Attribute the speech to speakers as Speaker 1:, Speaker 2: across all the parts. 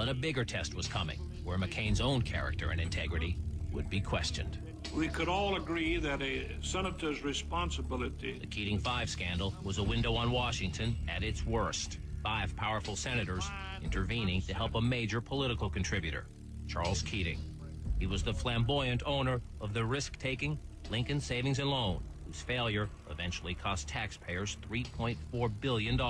Speaker 1: But a bigger test was coming, where McCain's own character and integrity would be questioned.
Speaker 2: We could all agree that a senator's responsibility...
Speaker 1: The Keating 5 scandal was a window on Washington at its worst. 5 powerful senators intervening to help a major political contributor, Charles Keating. He was the flamboyant owner of the risk-taking Lincoln Savings and Loan, whose failure eventually cost taxpayers $3.4 billion.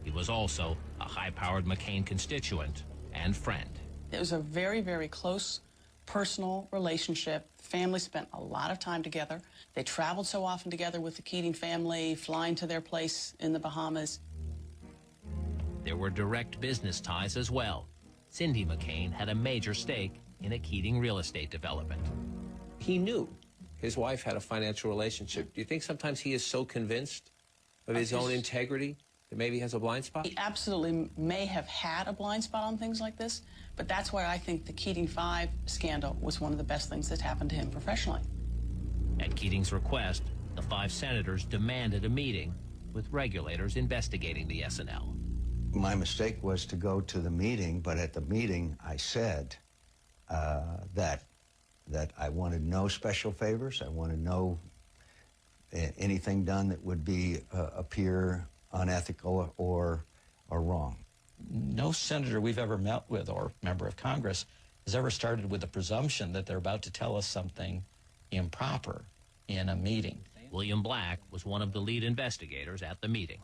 Speaker 1: He was also a high-powered McCain constituent and friend.
Speaker 3: It was a very, very close personal relationship. Family spent a lot of time together. They traveled so often together with the Keating family, flying to their place in the Bahamas.
Speaker 1: There were direct business ties as well. Cindy McCain had a major stake in a Keating real estate development.
Speaker 4: He knew his wife had a financial relationship. Do you think sometimes he is so convinced of his own integrity that maybe he has a blind spot?
Speaker 3: He absolutely may have had a blind spot on things like this, but that's why I think the Keating 5 scandal was one of the best things that happened to him professionally.
Speaker 1: At Keating's request, the 5 senators demanded a meeting with regulators investigating the S&L.
Speaker 5: My mistake was to go to the meeting, but at the meeting I said that I wanted no special favors. I wanted no anything done that would be appear unethical or wrong.
Speaker 6: No senator we've ever met with or member of Congress has ever started with the presumption that they're about to tell us something improper in a meeting.
Speaker 1: William Black was one of the lead investigators at the meeting.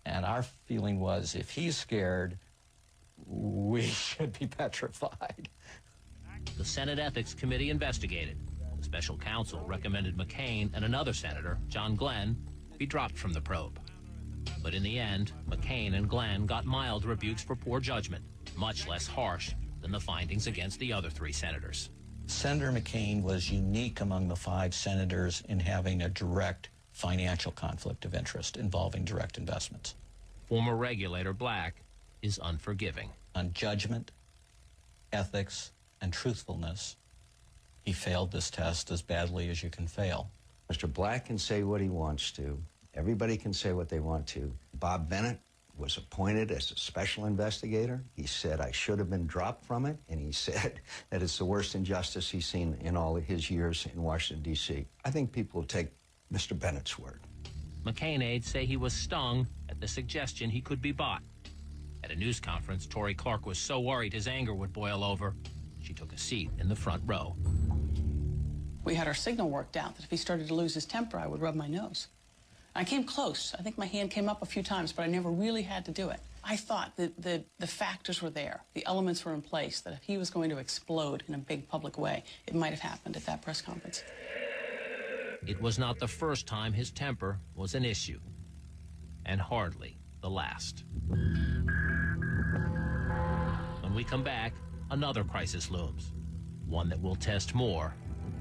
Speaker 6: And our feeling was, if he's scared, we should be petrified.
Speaker 1: The Senate Ethics Committee investigated. The special counsel recommended McCain and another senator, John Glenn, be dropped from the probe. But in the end, McCain and Glenn got mild rebukes for poor judgment, much less harsh than the findings against the other 3 senators.
Speaker 6: Senator McCain was unique among the 5 senators in having a direct financial conflict of interest involving direct investments.
Speaker 1: Former regulator Black is unforgiving.
Speaker 6: On judgment, ethics, and truthfulness, he failed this test as badly as you can fail.
Speaker 5: Mr. Black can say what he wants to. Everybody can say what they want to. Bob Bennett was appointed as a special investigator. He said I should have been dropped from it, and he said that it's the worst injustice he's seen in all of his years in Washington, D.C. I think people will take Mr. Bennett's word.
Speaker 1: McCain aides say he was stung at the suggestion he could be bought. At a news conference, Tory Clark was so worried his anger would boil over, she took a seat in the front row.
Speaker 3: We had our signal worked out that if he started to lose his temper, I would rub my nose. I came close. I think my hand came up a few times, but I never really had to do it. I thought that the factors were there. The elements were in place, that if he was going to explode in a big public way, it might have happened at that press conference.
Speaker 1: It was not the first time his temper was an issue, and hardly the last. When we come back, another crisis looms, one that will test more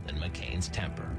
Speaker 1: than McCain's temper.